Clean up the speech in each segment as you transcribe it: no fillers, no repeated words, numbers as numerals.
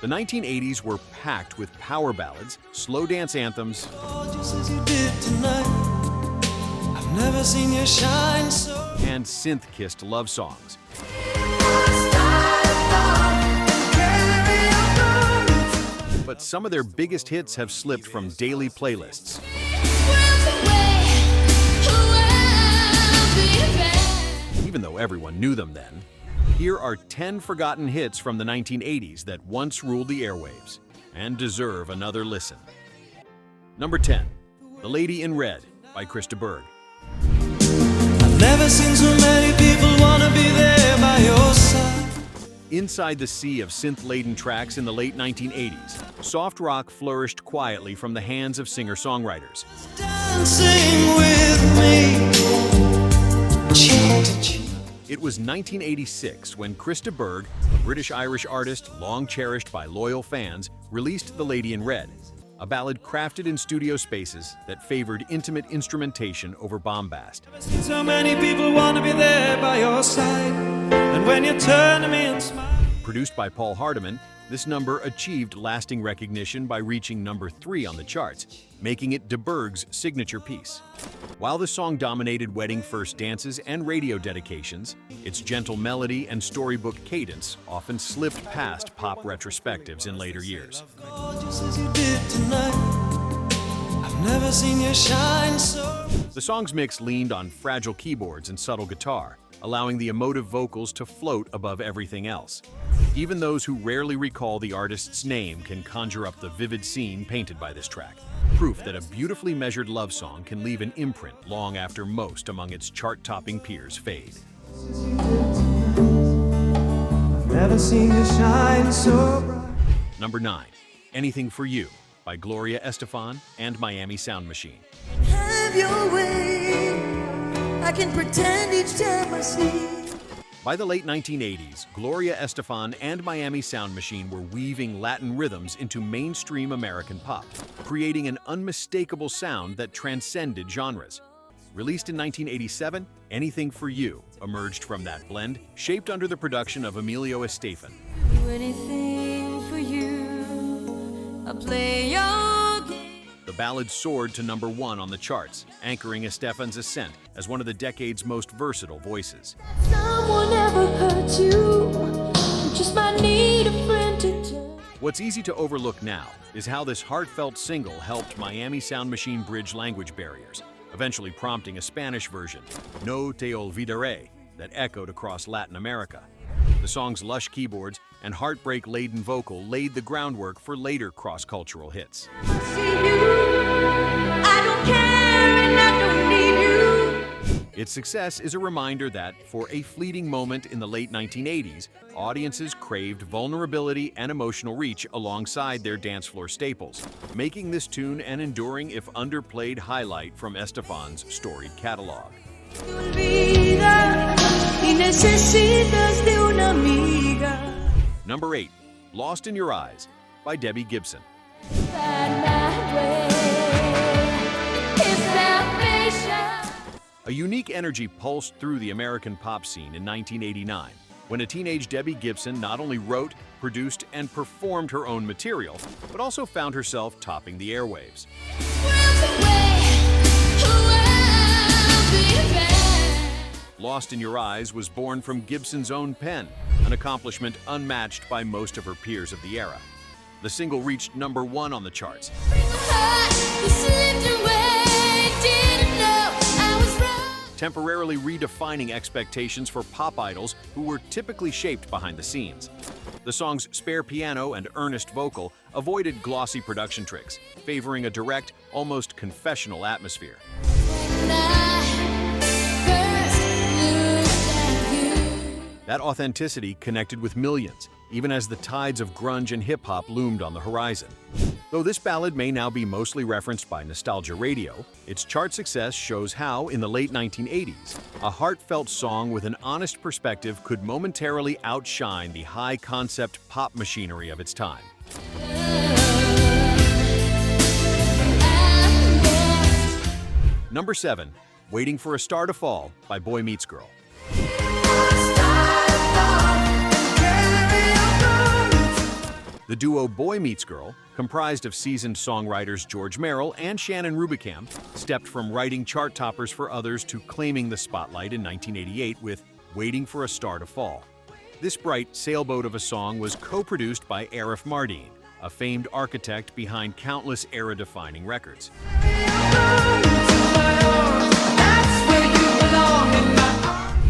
The 1980s were packed with power ballads, slow dance anthems, and synth-kissed love songs. But some of their biggest hits have slipped from daily playlists. Even though everyone knew them then, here are 10 forgotten hits from the 1980s that once ruled the airwaves and deserve another listen. Number 10, The Lady in Red by Burgh. I've never seen so many people wanna be there by your side. Inside the sea of synth-laden tracks in the late 1980s, soft rock flourished quietly from the hands of singer-songwriters. Dancing with me, cheek to cheek. It was 1986 when Burgh, a British-Irish artist long cherished by loyal fans, released The Lady in Red, a ballad crafted in studio spaces that favored intimate instrumentation over bombast. I've seen so many people wanna be there by your side, and when you turn to me and smile. Produced by Paul Hardiman, this number achieved lasting recognition by reaching number 3 on the charts, making it Burgh's signature piece. While the song dominated wedding first dances and radio dedications, its gentle melody and storybook cadence often slipped past pop retrospectives in later years. Gorgeous as you did tonight. I've never seen you shine so. The song's mix leaned on fragile keyboards and subtle guitar, allowing the emotive vocals to float above everything else. Even those who rarely recall the artist's name can conjure up the vivid scene painted by this track. Proof that a beautifully measured love song can leave an imprint long after most among its chart-topping peers fade. Never seen you shine so bright. Number 9, Anything for You by Gloria, Estefan, and Miami Sound Machine. Have your way. I can pretend each time I see. By the late 1980s, Gloria Estefan and Miami Sound Machine were weaving Latin rhythms into mainstream American pop, creating an unmistakable sound that transcended genres. Released in 1987, Anything for You emerged from that blend, shaped under the production of Emilio Estefan. Do anything for you. I'll play your game. The ballad soared to number 1 on the charts, anchoring Estefan's ascent as one of the decade's most versatile voices. Someone ever hurt you. You just might need a friend to turn. What's easy to overlook now is how this heartfelt single helped Miami Sound Machine bridge language barriers, eventually prompting a Spanish version, No Te Olvidaré, that echoed across Latin America. The song's lush keyboards and heartbreak-laden vocal laid the groundwork for later cross-cultural hits. See you. I don't care and I don't need you. Its success is a reminder that, for a fleeting moment in the late 1980s, audiences craved vulnerability and emotional reach alongside their dance floor staples, making this tune an enduring, if underplayed, highlight from Estefan's storied catalog. Olvida y necesitas de una amiga. Number 8, Lost in Your Eyes by Debbie Gibson. A unique energy pulsed through the American pop scene in 1989, when a teenage Debbie Gibson not only wrote, produced, and performed her own material, but also found herself topping the airwaves. Lost in Your Eyes was born from Gibson's own pen, an accomplishment unmatched by most of her peers of the era. The single reached number 1 on the charts, temporarily redefining expectations for pop idols who were typically shaped behind the scenes. The song's spare piano and earnest vocal avoided glossy production tricks, favoring a direct, almost confessional atmosphere. That authenticity connected with millions, even as the tides of grunge and hip-hop loomed on the horizon. Though this ballad may now be mostly referenced by nostalgia radio, its chart success shows how, in the late 1980s, a heartfelt song with an honest perspective could momentarily outshine the high-concept pop machinery of its time. Number 7, Waiting for a Star to Fall by Boy Meets Girl. The duo Boy Meets Girl, comprised of seasoned songwriters George Merrill and Shannon Rubicam, stepped from writing chart toppers for others to claiming the spotlight in 1988 with Waiting for a Star to Fall. This bright sailboat of a song was co-produced by Arif Mardin, a famed architect behind countless era-defining records.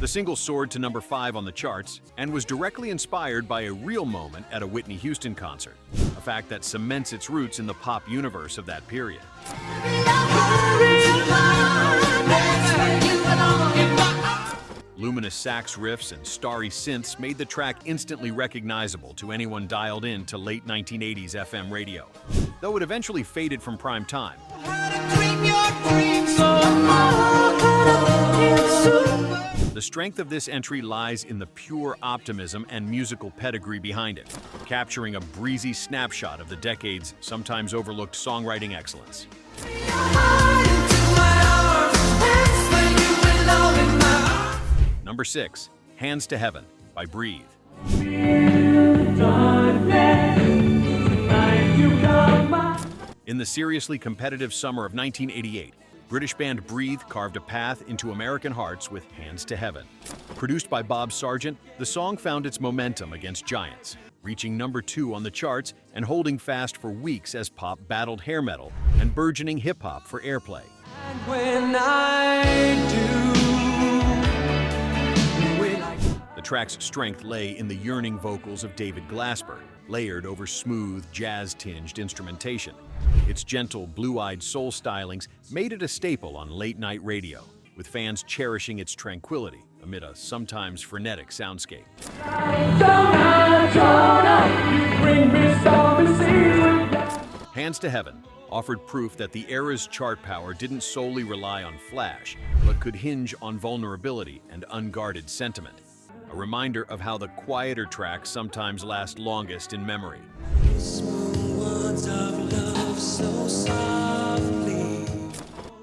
The single soared to number 5 on the charts and was directly inspired by a real moment at a Whitney Houston concert, a fact that cements its roots in the pop universe of that period. Luminous sax riffs and starry synths made the track instantly recognizable to anyone dialed in to late 1980s FM radio, though it eventually faded from prime time. The strength of this entry lies in the pure optimism and musical pedigree behind it, capturing a breezy snapshot of the decade's sometimes overlooked songwriting excellence. Number 6, Hands to Heaven by Breathe. In the seriously competitive summer of 1988, British band Breathe carved a path into American hearts with Hands to Heaven. Produced by Bob Sargent, the song found its momentum against giants, reaching number 2 on the charts and holding fast for weeks as pop battled hair metal and burgeoning hip-hop for airplay. And when I do, The track's strength lay in the yearning vocals of David Glasper, layered over smooth, jazz-tinged instrumentation. Its gentle, blue-eyed soul stylings made it a staple on late-night radio, with fans cherishing its tranquility amid a sometimes frenetic soundscape. Hands to Heaven offered proof that the era's chart power didn't solely rely on flash, but could hinge on vulnerability and unguarded sentiment. A reminder of how the quieter tracks sometimes last longest in memory.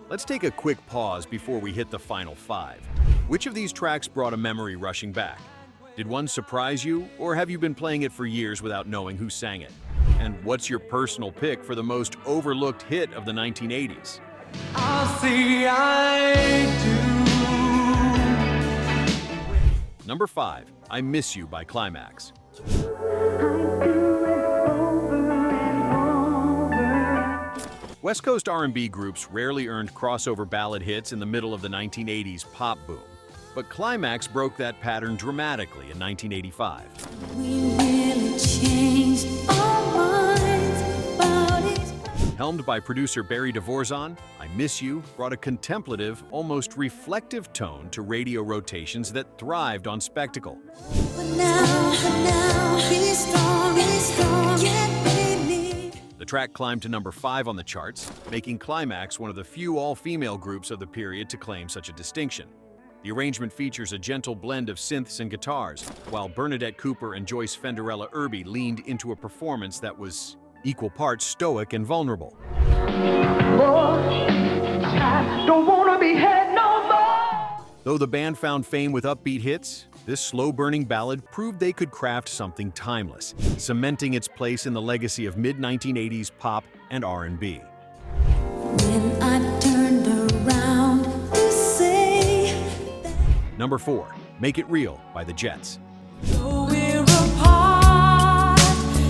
Let's take a quick pause before we hit the final 5. Which of these tracks brought a memory rushing back? Did one surprise you, or have you been playing it for years without knowing who sang it? And what's your personal pick for the most overlooked hit of the 1980s? I'll see I do. Number 5, I Miss You by Klymaxx. West Coast R&B groups rarely earned crossover ballad hits in the middle of the 1980s pop boom, but Klymaxx broke that pattern dramatically in 1985. We really changed our minds about it. Helmed by producer Barry DeVorzon, I Miss You brought a contemplative, almost reflective tone to radio rotations that thrived on spectacle. But now, be strong, can't be me. The track climbed to number 5 on the charts, making Klymaxx one of the few all-female groups of the period to claim such a distinction. The arrangement features a gentle blend of synths and guitars, while Bernadette Cooper and Joyce Fenderella Irby leaned into a performance that was equal parts stoic and vulnerable. I don't wanna be had no more. Though the band found fame with upbeat hits, this slow-burning ballad proved they could craft something timeless, cementing its place in the legacy of mid-1980s pop and R&B. When I turned around to say that Number 4, Make It Real by the Jets. Though we're apart,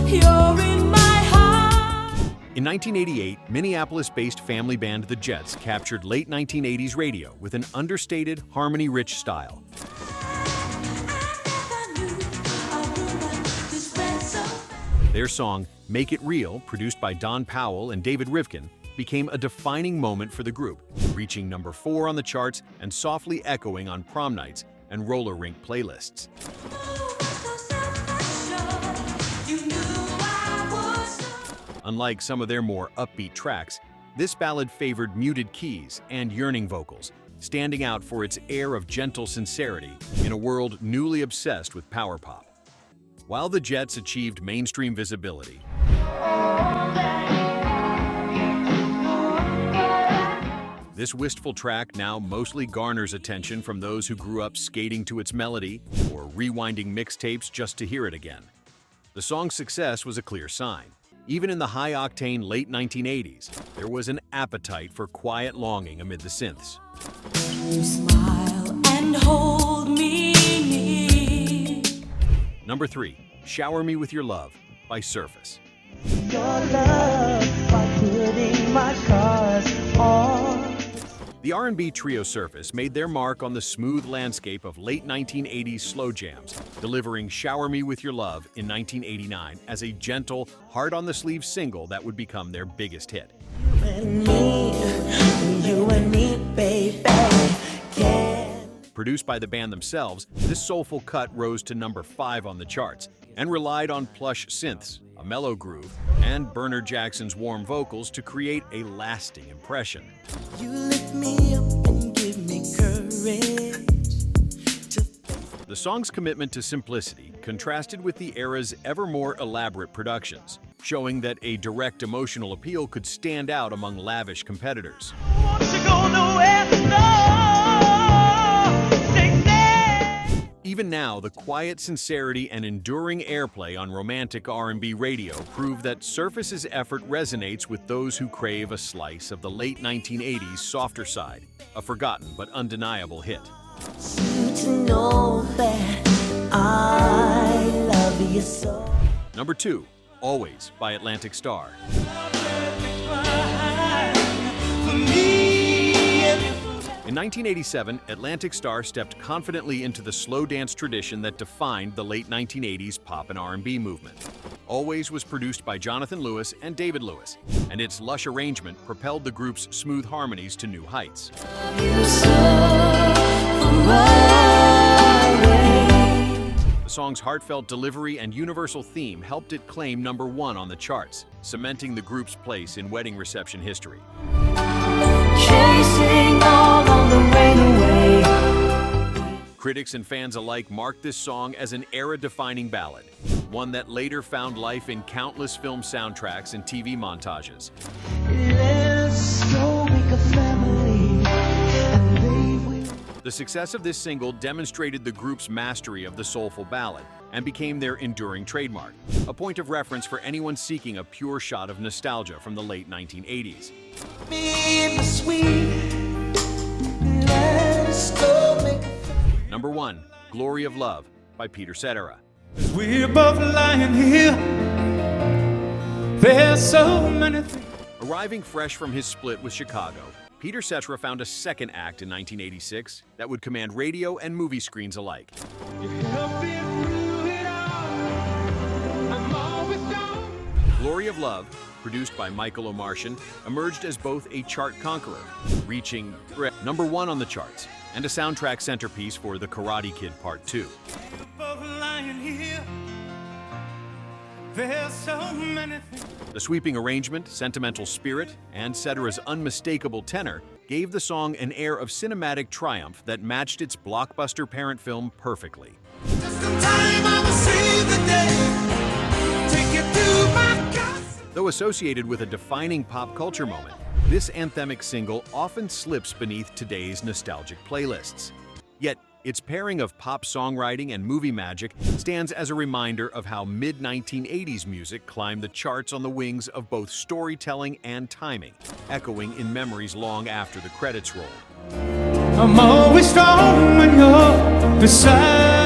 you're in my heart. In 1988, Minneapolis-based family band The Jets captured late 1980s radio with an understated, harmony-rich style. Their song, Make It Real, produced by Don Powell and David Rivkin, became a defining moment for the group, reaching number 4 on the charts and softly echoing on prom nights and roller rink playlists. Unlike some of their more upbeat tracks, this ballad favored muted keys and yearning vocals, standing out for its air of gentle sincerity in a world newly obsessed with power pop. While the Jets achieved mainstream visibility, this wistful track now mostly garners attention from those who grew up skating to its melody or rewinding mixtapes just to hear it again. The song's success was a clear sign. Even in the high-octane late 1980s, there was an appetite for quiet longing amid the synths. You smile and hold me near. Number 3, Shower Me With Your Love by Surface. Your love by putting my cars on. The R&B trio Surface made their mark on the smooth landscape of late 1980s slow jams, delivering Shower Me With Your Love in 1989 as a gentle, hard-on-the-sleeve single that would become their biggest hit. You and me, baby. Produced by the band themselves, this soulful cut rose to number 5 on the charts and relied on plush synths, a mellow groove, and Bernard Jackson's warm vocals to create a lasting impression. You lift me up and give me courage. The song's commitment to simplicity contrasted with the era's ever more elaborate productions, showing that a direct emotional appeal could stand out among lavish competitors. Won't you go nowhere? No, sing that. Even now, the quiet sincerity and enduring airplay on romantic R&B radio prove that Surface's effort resonates with those who crave a slice of the late 1980s softer side, a forgotten but undeniable hit. You to know that I love you so. Number 2, Always by Atlantic Starr. In 1987, Atlantic Starr stepped confidently into the slow dance tradition that defined the late 1980s pop and R&B movement. Always was produced by Jonathan Lewis and David Lewis, and its lush arrangement propelled the group's smooth harmonies to new heights. The song's heartfelt delivery and universal theme helped it claim number 1 on the charts, cementing the group's place in wedding reception history. Chasing all of the rain away. Critics and fans alike marked this song as an era-defining ballad, one that later found life in countless film soundtracks and TV montages. Let's go make a family and leave with. The success of this single demonstrated the group's mastery of the soulful ballad and became their enduring trademark, a point of reference for anyone seeking a pure shot of nostalgia from the late 1980s. Me, my sweet. Let's go make a family. Number 1, Glory of Love by Peter Cetera. We're both lying here. There's so many things. Arriving fresh from his split with Chicago, Peter Cetera found a second act in 1986 that would command radio and movie screens alike. Glory of Love, produced by Michael Omartian, emerged as both a chart conqueror, reaching number 1 on the charts, and a soundtrack centerpiece for The Karate Kid Part 2. The sweeping arrangement, sentimental spirit, and Cetera's unmistakable tenor gave the song an air of cinematic triumph that matched its blockbuster parent film perfectly. Though associated with a defining pop culture moment, this anthemic single often slips beneath today's nostalgic playlists. Yet, its pairing of pop songwriting and movie magic stands as a reminder of how mid-1980s music climbed the charts on the wings of both storytelling and timing, echoing in memories long after the credits rolled. I'm always strong when you're beside